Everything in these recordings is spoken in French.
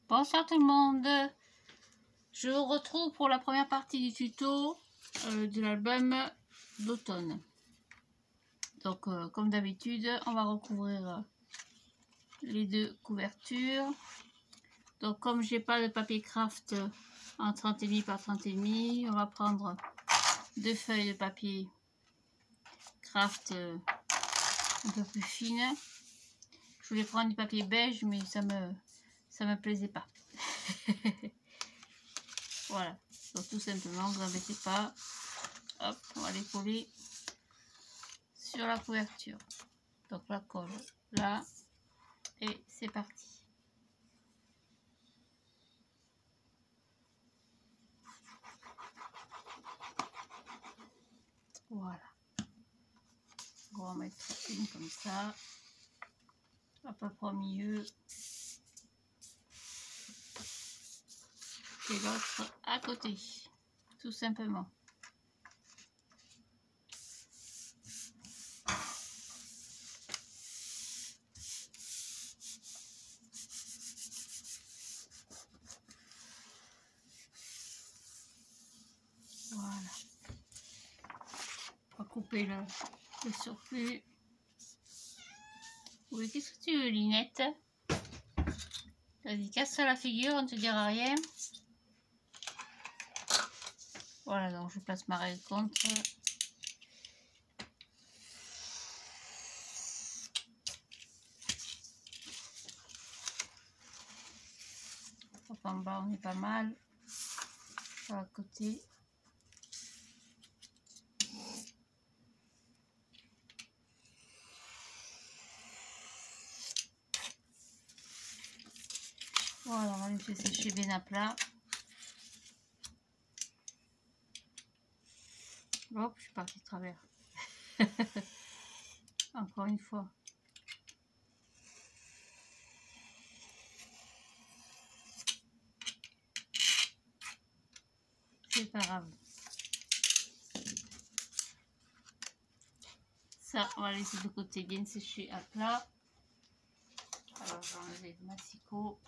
Bonsoir tout le monde, je vous retrouve pour la première partie du tuto de l'album d'automne. Donc comme d'habitude, on va recouvrir les deux couvertures. Donc comme j'ai pas de papier craft en 30,5 par 30,5, on va prendre deux feuilles de papier craft un peu plus fines. Je voulais prendre du papier beige mais ça me plaisait pas. Voilà, donc tout simplement, vous embêtez pas. Hop, on va les coller sur la couverture. Donc la colle là et c'est parti. Voilà. On va mettre une comme ça, à peu près au milieu et l'autre à côté, tout simplement. Voilà. On va couper le surplus. Oui, qu'est-ce que tu veux, Linette? Vas-y, casse-toi la figure, on ne te dira rien. Voilà, donc je place ma règle contre. Hop, en bas, on est pas mal. Sur le côté. Voilà, on va laisser sécher bien à plat. Hop, je suis partie de travers. Encore une fois. C'est pas grave. Ça, on va laisser de côté bien sécher à plat. Alors, je vais enlever le massicot.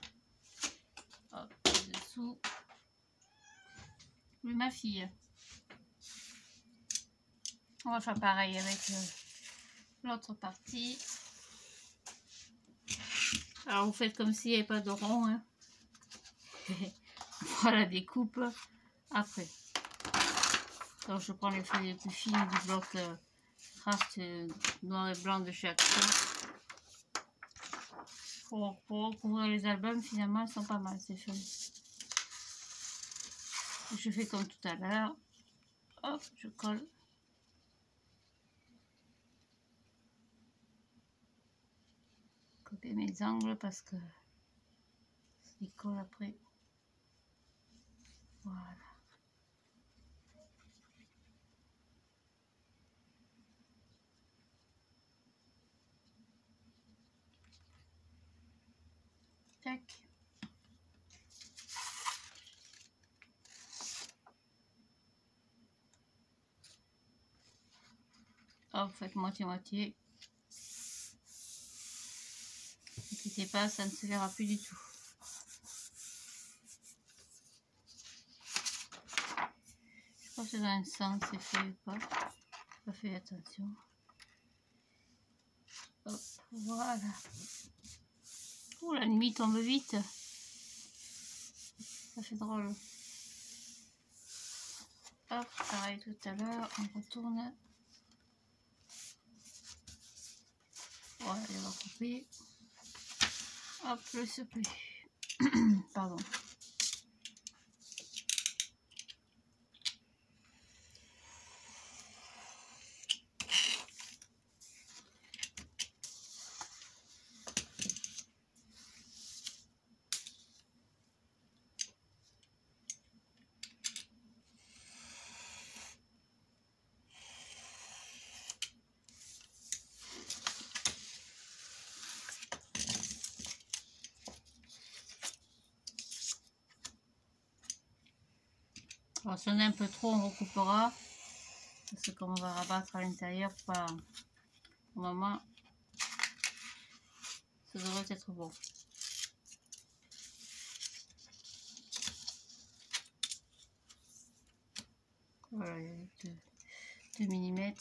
Hop, dessous. Oui, ma fille. On va faire pareil avec l'autre partie. Alors, vous faites comme s'il n'y avait pas de rond. Hein. On fera la découpe après. Donc, je prends les feuilles les plus fines du bloc craft noir et blanc de chez Action. Pour recouvrir les albums, finalement, elles sont pas mal ces feuilles. Je fais comme tout à l'heure. Hop, je colle. Couper mes angles parce que ça colle après. Voilà. Tac. Hop, faites moitié-moitié. N'inquiétez pas, ça ne se verra plus du tout. Je pense que dans un sens c'est fait ou pas. J'ai pas fait attention. Hop, voilà. Ouh, la nuit tombe vite. Ça fait drôle. Hop, pareil tout à l'heure, on retourne. Voilà, on va couper. Hop, le surplus. Pardon. Alors, si on est un peu trop, on recoupera. Parce que comme on va rabattre à l'intérieur, pas au moment, ça devrait être bon. Voilà, 2 mm.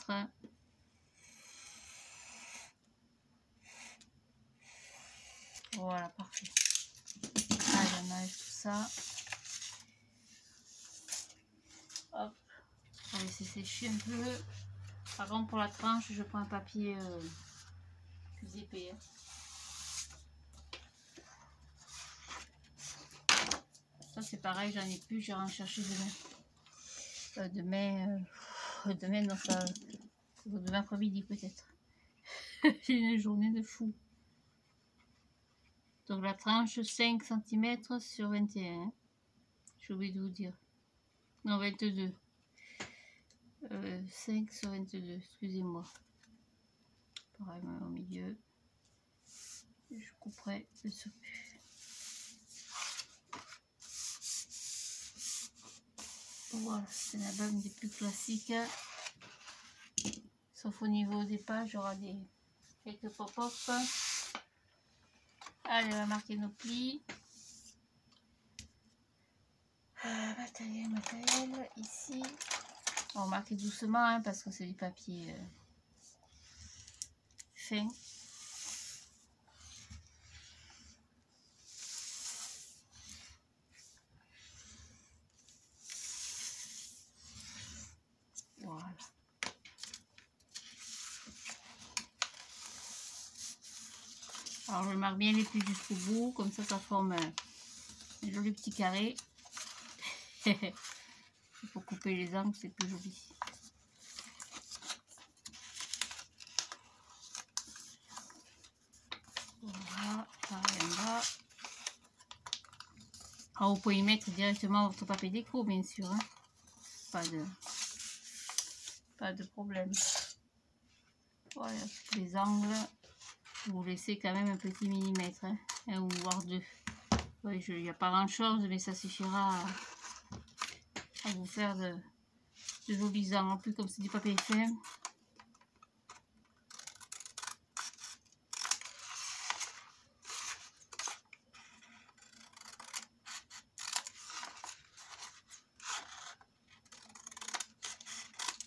Voilà, parfait. Allez, on enlève tout ça. Hop, on va laisser sécher un peu. Par contre, pour la tranche, je prends un papier plus épais. Hein. Ça, c'est pareil, j'en ai plus, j'irai en chercher demain. Demain, non, ça. Demain après-midi, peut-être. J'ai une journée de fou. Donc, la tranche 5 cm sur 21. Hein. J'ai oublié de vous dire. Non, 22. 5 sur 22, excusez-moi. Pareil, au milieu. Je couperai le surplus. Voilà, c'est l'album des plus classiques. Sauf au niveau des pages, il y aura quelques pop-up. Allez, on va marquer nos plis. Matériel, ici. On va marquer doucement hein, parce que c'est du papier fin. Voilà. Alors je marque bien les plis jusqu'au bout, comme ça forme un joli petit carré. Il faut couper les angles, c'est plus joli. Voilà, pareil en bas. Alors vous pouvez y mettre directement votre papier déco, bien sûr. Hein. Pas de problème. Voilà, les angles. Vous laissez quand même un petit millimètre, hein, un ou voire 2. Oui, il n'y a pas grand chose, mais ça suffira à vous faire de jolis angles. En plus, comme c'est du papier fin.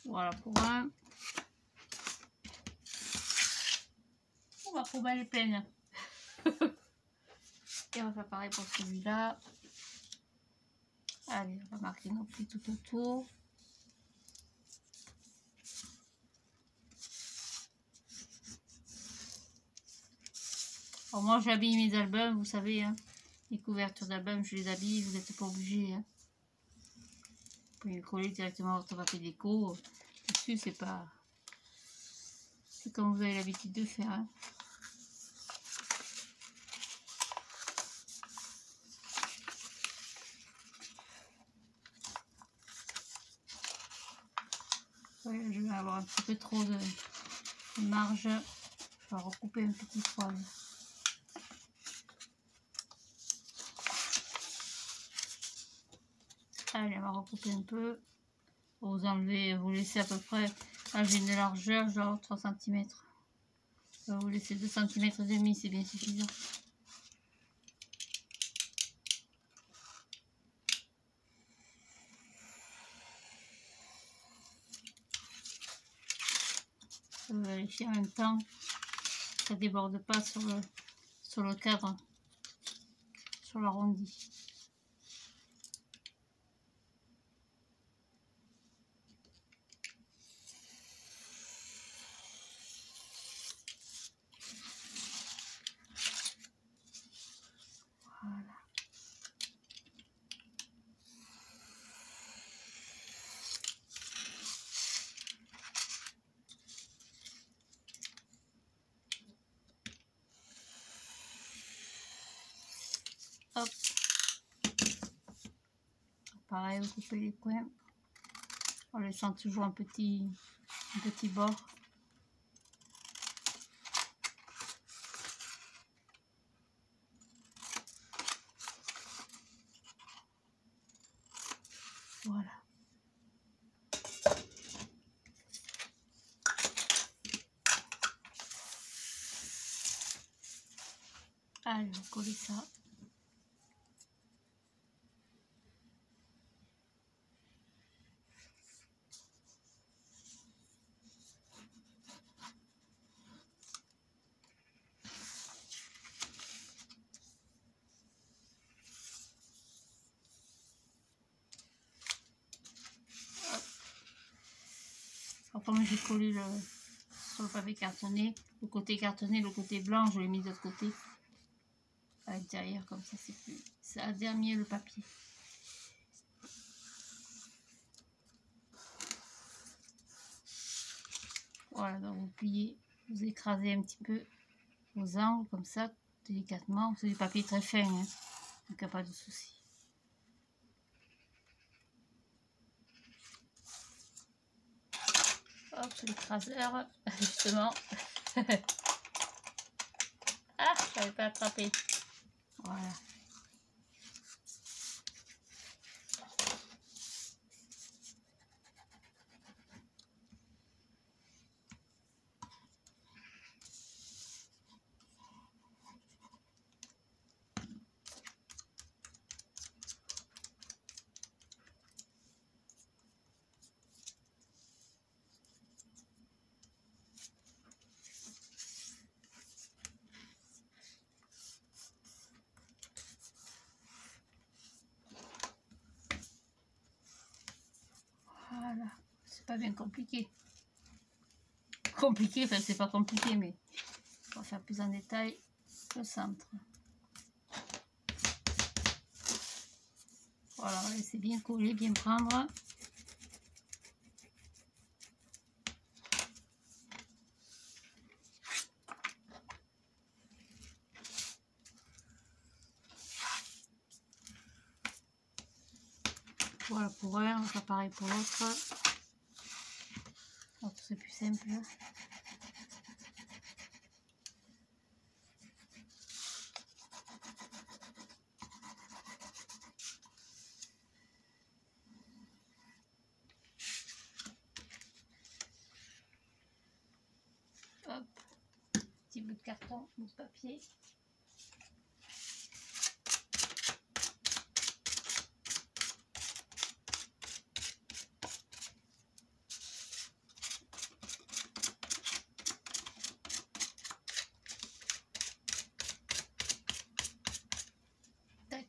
Voilà pour un. On va trouver les peines. Et on va faire pareil pour celui-là. Allez, on va marquer nos plis tout autour. Alors moi j'habille mes albums, vous savez, hein, les couvertures d'albums, je les habille, vous n'êtes pas obligé. Hein. Vous pouvez coller directement votre papier déco. Dessus, c'est comme vous avez l'habitude de faire. Hein. Ouais, je vais avoir un petit peu trop de marge. Je vais recouper un petit poil. Allez, on va recouper un peu. Vous enlevez, vous laissez à peu près, là j'ai une largeur genre 3 cm. Vous laissez 2 cm et demi, c'est bien suffisant. Vous vérifiez en même temps que ça ne déborde pas sur le cadre, sur l'arrondi. Voilà. Hop. Pareil, vous coupez les coins en laissant toujours un petit bord. Voilà. Allez, on va coller ça. comme j'ai collé sur le papier cartonné, le côté cartonné, le côté blanc, je l'ai mis de l'autre côté. À l'intérieur, comme ça, c'est plus... ça adhère mieux le papier. Voilà, donc vous pliez, vous écrasez un petit peu vos angles, comme ça, délicatement. C'est du papier très fin, hein, donc il n'y a pas de souci. Hop, l'écraseur, justement. Ah, je n'avais pas attrapé. Voilà. Voilà, c'est pas bien compliqué. Compliqué, enfin c'est pas compliqué, mais on va faire plus en détail le centre. Voilà, laissez bien coller, bien prendre. Voilà pour un, on va faire pareil pour l'autre. L'autre c'est plus simple. Hop, petit bout de carton, bout de papier. Tac.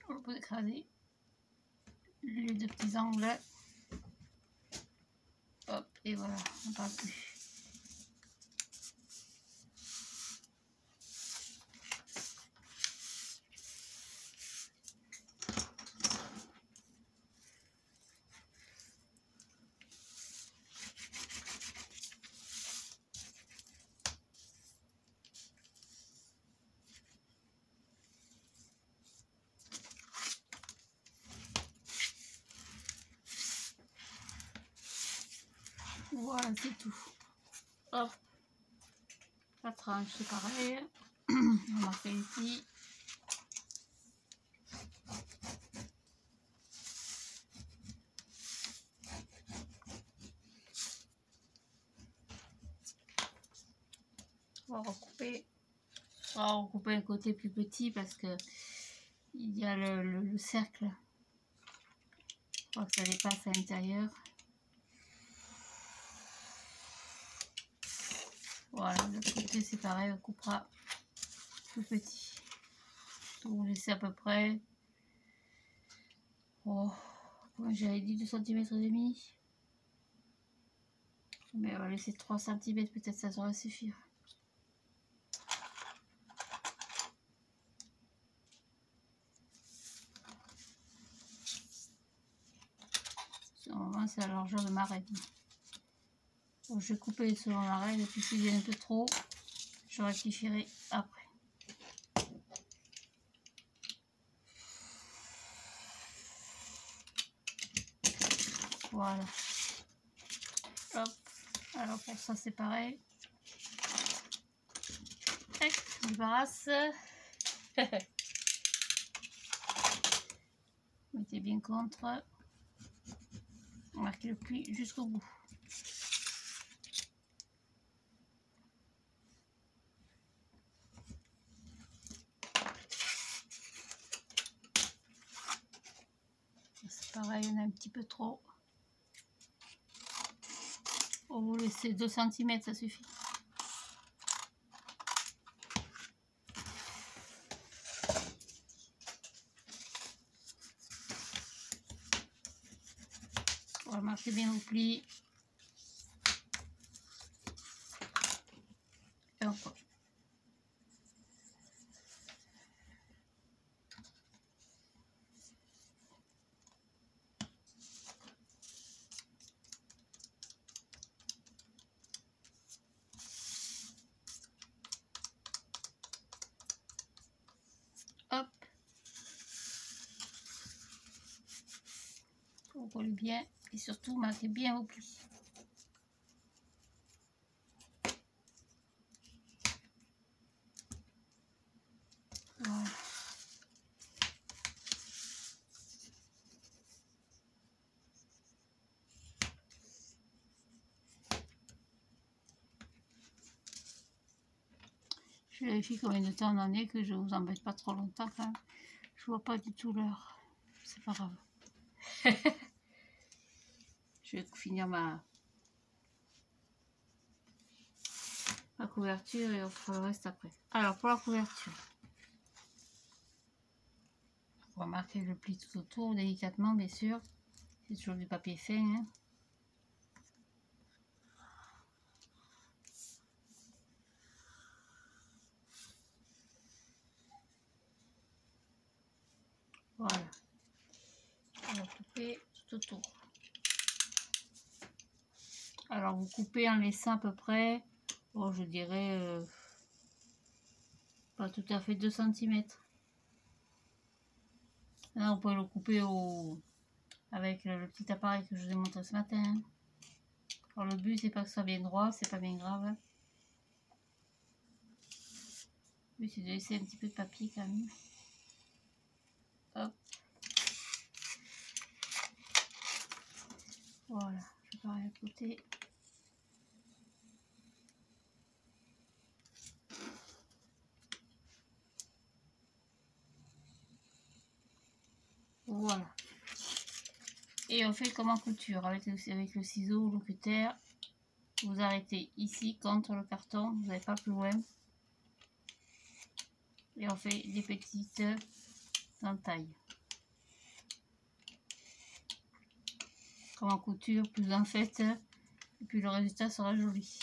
On peut écraser les deux petits angles. Hop, et voilà, on ne parle plus. Voilà, c'est tout. Hop, la tranche, c'est pareil. On va marquer ici. On va recouper. On va recouper un côté plus petit parce que il y a le cercle. Je crois que ça dépasse à l'intérieur. Voilà, de l'autre côté c'est pareil, on coupera plus petit. Donc vous laissez à peu près, oh, comme j'avais dit, 2 cm et demi. Mais on va laisser 3 cm, peut-être ça devrait suffire. Normalement c'est la largeur de ma règle. Donc, je vais couper selon la règle et puis si j'ai un peu trop, je rectifierai après. Voilà. Hop. Alors pour ça c'est pareil. Tac, je débarrasse. Mettez bien contre. Marquez le pli jusqu'au bout. C'est pareil, on a un petit peu trop. On vous laissez 2 cm, ça suffit. Portez bien vos plis. Et on colle. Hop. Vous collez bien et surtout marquez bien vos plis. Voilà. Je vérifie combien de temps on en est, que je vous embête pas trop longtemps quand même. Je vois pas du tout l'heure. C'est pas grave. Je vais finir ma couverture et on fera le reste après. Alors pour la couverture, on va marquer le pli tout autour délicatement, bien sûr. C'est toujours du papier fin. Hein. Voilà. On va couper tout autour. Alors vous coupez en laissant à peu près, bon, je dirais pas tout à fait 2 cm. Là, on peut le couper avec le petit appareil que je vous ai montré ce matin. Hein. Alors le but c'est pas que ça soit bien droit, c'est pas bien grave. Hein. Le but c'est de laisser un petit peu de papier quand même. Hop. Voilà, je vais à côté. Voilà. Et on fait comme en couture avec le ciseau ou le cutter. Vous arrêtez ici contre le carton, vous n'allez pas plus loin. Et on fait des petites entailles. Comme en couture, plus en faites, et puis le résultat sera joli.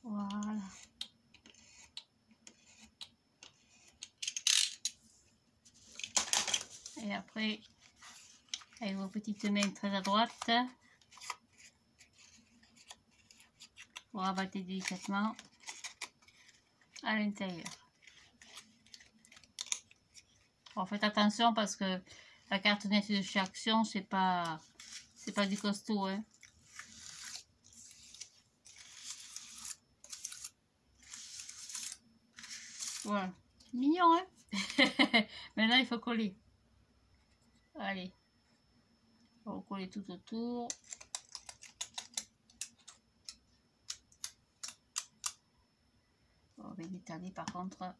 Voilà. Et après, avec vos petites mains très à droite, vous rabattez délicatement à l'intérieur. Bon, faites attention parce que la cartonnette de chez Action, c'est pas du costaud. Hein. Voilà. Mignon, hein. Maintenant, il faut coller. Allez. On va coller tout autour. On va l'étaler par contre.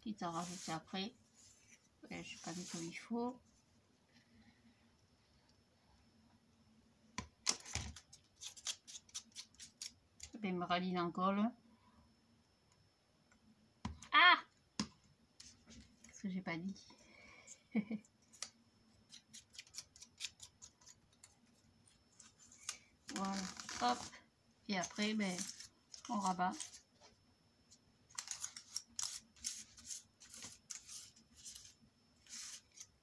Quitte à rajouter après. Je ne sais pas du tout où il faut. Je me rallie en colle. Ah! Ce que j'ai pas dit. Voilà. Hop. Et après, ben, on rabat.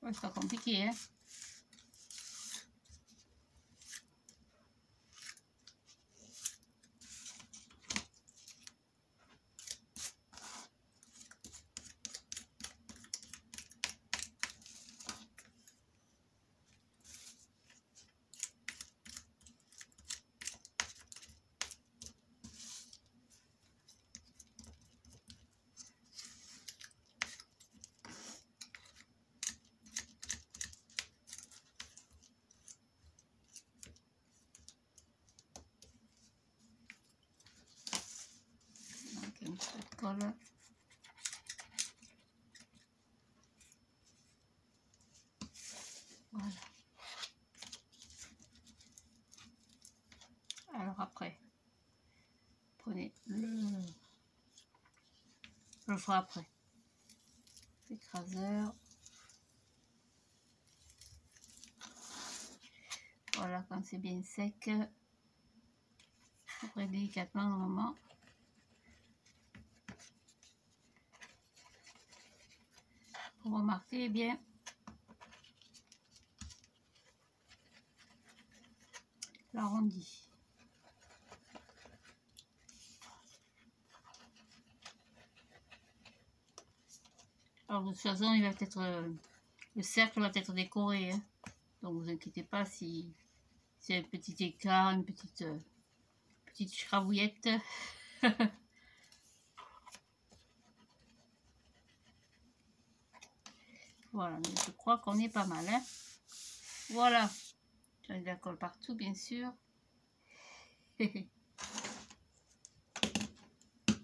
Ouais, c'est pas compliqué, hein. colle. Voilà. Alors après, prenez le... Je le ferai après. L'écraseur. Voilà, quand c'est bien sec, ouvrez délicatement normalement. Pour remarquer bien l'arrondi. Alors de toute façon, il va être le cercle va être décoré, hein. Donc vous inquiétez pas si c'est un petit écart, une petite chrabouillette. Voilà, mais je crois qu'on est pas mal, hein. Voilà, j'ai de la colle partout, bien sûr.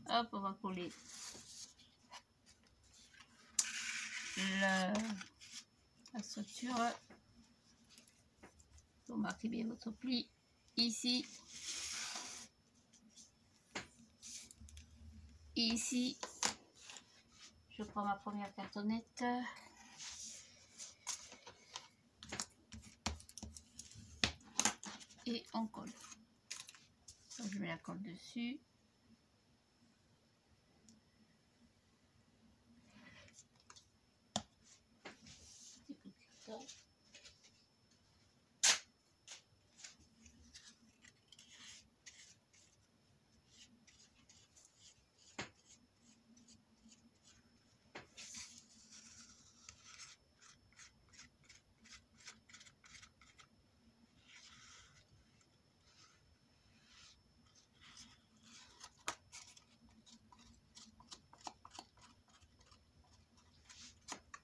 Hop, on va coller la structure. Vous marquez bien votre pli ici, ici. Je prends ma première cartonnette. Et on colle. Donc, je mets la colle dessus.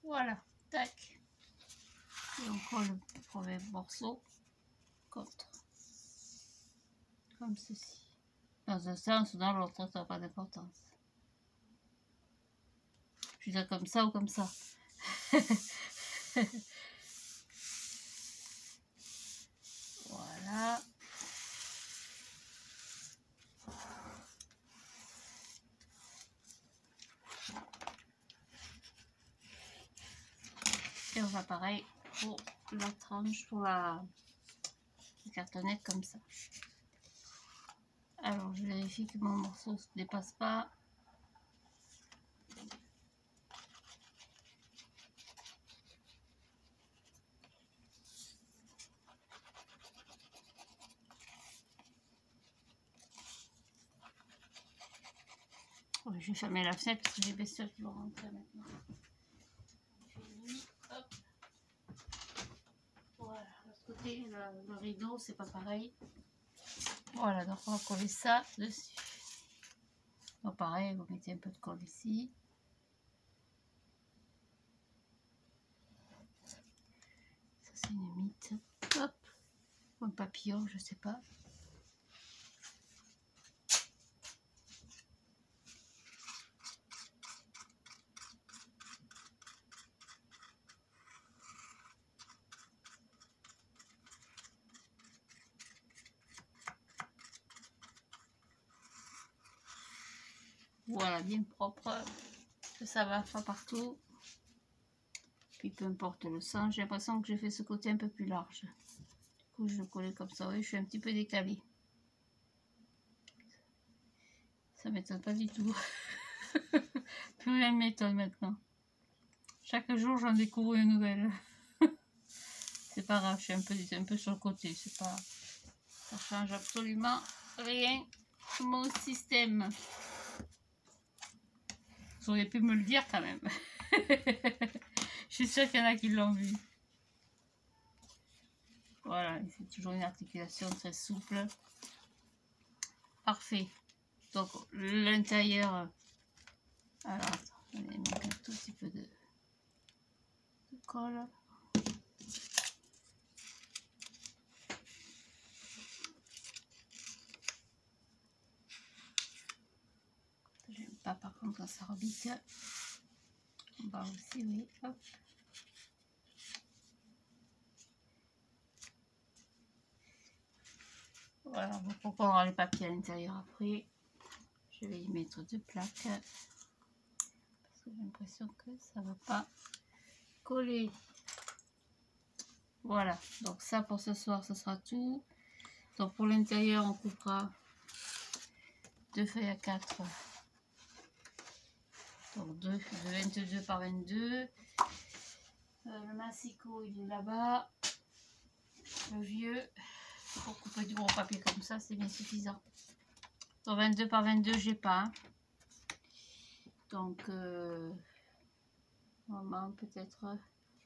Voilà, tac. Et on colle le premier morceau contre. Comme ceci. Dans un sens ou dans l'autre, ça n'a pas d'importance. Je veux dire comme ça ou comme ça. Voilà. Et on va pareil pour la tranche, pour la cartonnette comme ça. Alors je vérifie que mon morceau ne se dépasse pas. Je vais fermer la fenêtre parce que j'ai des bestioles qui vont rentrer maintenant. Hop. Voilà, de l'autre côté, le rideau, c'est pas pareil. Voilà, donc on va coller ça dessus. Donc pareil, vous mettez un peu de colle ici. Ça c'est une mythe. Hop, ou un papillon, je sais pas. Voilà, bien propre, que ça va pas partout. Puis peu importe le sens, j'ai l'impression que j'ai fait ce côté un peu plus large. Du coup, je le collais comme ça, oui, je suis un petit peu décalée. Ça m'étonne pas du tout. Plus rien ne m'étonne maintenant. Chaque jour, j'en découvre une nouvelle. C'est pas grave, je suis un peu sur le côté, c'est pas... Ça change absolument rien mon système. Vous auriez pu me le dire quand même. Je suis sûre qu'il y en a qui l'ont vu. Voilà, c'est toujours une articulation très souple. Parfait. Donc l'intérieur... Alors, attends, je vais mettre un tout petit peu de colle. pas par contre quand ça rebique. En bas aussi, oui. Hop. Voilà, pour qu'on aura les papiers à l'intérieur après. Je vais y mettre 2 plaques. Parce que j'ai l'impression que ça ne va pas coller. Voilà, donc ça pour ce soir, ce sera tout. Donc pour l'intérieur, on coupera 2 feuilles à 4. Donc 2 de 22 par 22. Le massicot, il est là-bas. Le vieux, pour couper du gros papier comme ça, c'est bien suffisant. Donc 22 par 22, j'ai pas. Hein. Donc, maman, peut-être.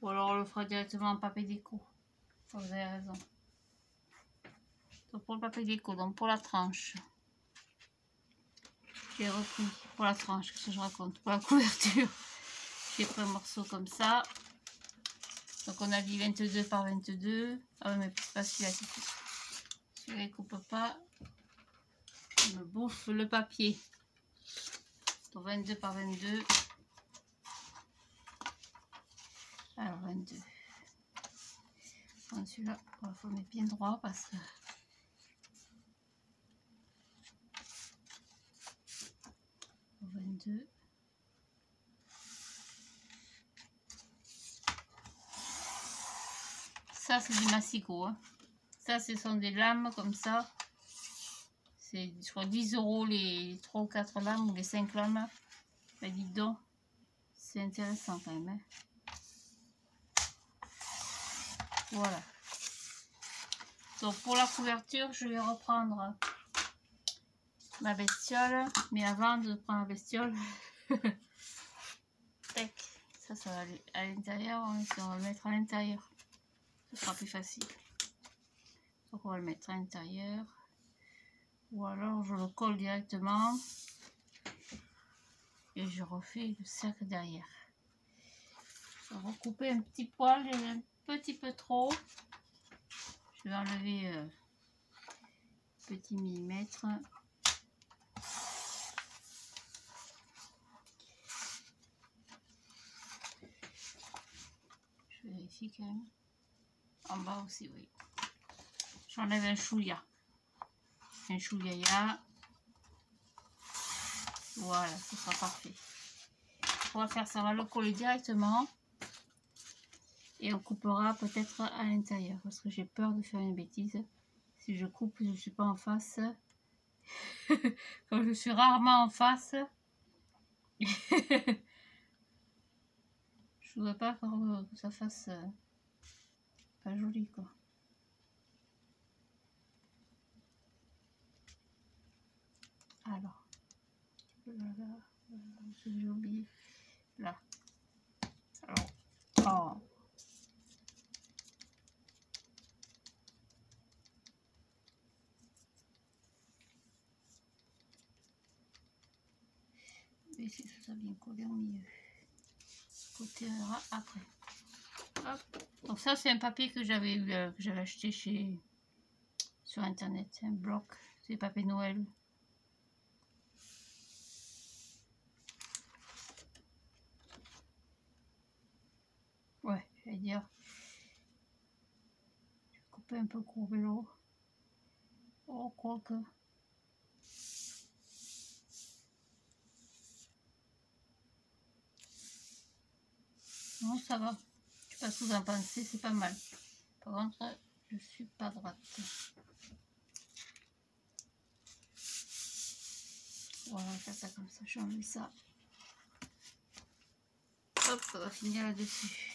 Ou alors on le fera directement en papier déco. Vous avez raison. Donc pour le papier déco, donc pour la tranche. J'ai repris pour la tranche, qu'est-ce que je raconte? Pour la couverture, j'ai pris un morceau comme ça. Donc on a dit 22 par 22. Ah oui, mais c'est pas celui-là, celui-là il coupe pas. Il me bouffe le papier. Donc 22 par 22. Alors 22. Prendre celui-là, il faut mettre bien droit parce que... Ça c'est du massicot. Hein. Ça ce sont des lames comme ça. C'est je crois 10 € les 3 ou 4 lames ou les 5 lames. Ben, dis donc, c'est intéressant quand même. Hein. Voilà. Donc pour la couverture, je vais reprendre ma bestiole. Mais avant de prendre la bestiole, ça va aller à l'intérieur. On va le mettre à l'intérieur. Ce sera plus facile. Donc on va le mettre à l'intérieur. Ou alors je le colle directement. Et je refais le cercle derrière. Je vais recouper un petit poil, un petit peu trop. Je vais enlever petit millimètre. Je vérifie quand même. En bas aussi, oui. J'enlève un chouïa. Un chouïa. Voilà, ce sera parfait. On va faire ça, on va le coller directement. Et on coupera peut-être à l'intérieur. Parce que j'ai peur de faire une bêtise. Si je coupe, je ne suis pas en face. Comme je suis rarement en face. Je voudrais pas que ça fasse pas joli quoi. Alors, voilà, j'ai oublié. Là. Alors, oh. Et si ça a bien collé au milieu. Côté après. Hop. Donc ça c'est un papier que j'avais eu, que j'avais acheté sur internet, un bloc, c'est papier Noël. Ouais, j'allais dire. Je vais couper un peu courbé l'eau. Oh, quoi que. Non, ça va. Je sais pas ce que vous en pensez, c'est pas mal. Par contre, je suis pas droite. Voilà, on va faire ça comme ça, je vais enlever ça. Hop, ça va finir là-dessus.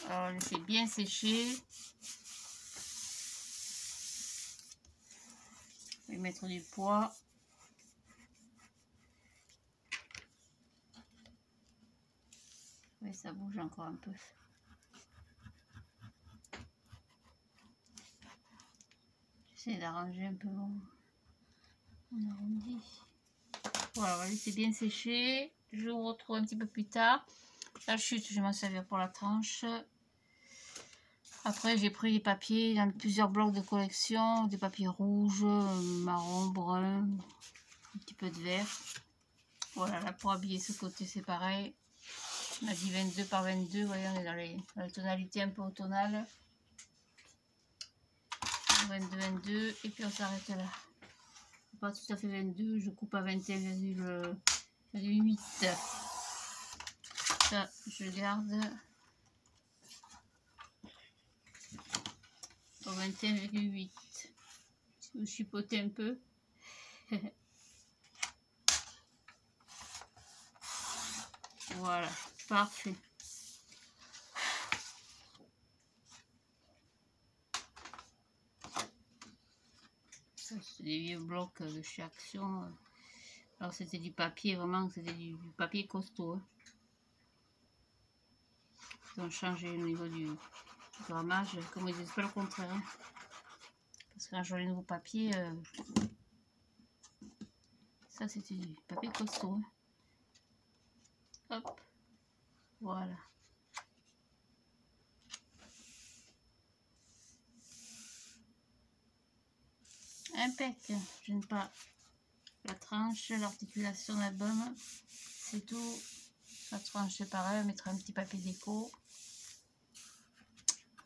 Alors, on laisse bien sécher. Je vais mettre du poids. Oui, ça bouge encore un peu. J'essaie d'arranger un peu mon arrondi. Voilà, on va laisser bien sécher. Je vous retrouve un petit peu plus tard. La chute, je vais m'en servir pour la tranche. Après, j'ai pris des papiers dans plusieurs blocs de collection, des papiers rouges, marron, brun, un petit peu de vert. Voilà, là pour habiller ce côté, c'est pareil. On a dit 22 par 22, vous voyez, on est dans les tonalités un peu automnales. 22, 22, et puis on s'arrête là. Pas tout à fait 22, je coupe à 21,8. Ça, je garde. 21,8. Si vous chipotez un peu. Voilà, parfait. Ça, c'est des vieux blocs de chez Action. Alors, c'était du papier, vraiment, c'était du papier costaud. Hein. Ils ont changé au niveau du grammage, comme ils disent pas le contraire. Hein. Parce que quand je vois les nouveaux papiers, ça c'était du papier costaud. Hein. Hop, voilà. Impec, je n'aime pas la tranche, l'articulation de l'album, c'est tout. La tranche c'est pareil, on mettra un petit papier déco.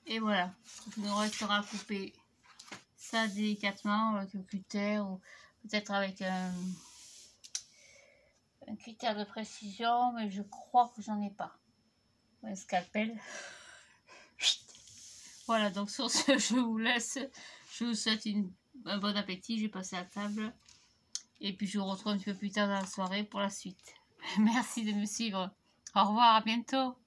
Et voilà, il nous restera à couper ça délicatement avec le cutter ou peut-être avec un cutter de précision, mais je crois que j'en ai pas. Un scalpel. Voilà, donc sur ce, je vous laisse. Je vous souhaite un bon appétit. Je vais passer à table. Et puis je vous retrouve un petit peu plus tard dans la soirée pour la suite. Merci de me suivre. Au revoir, à bientôt.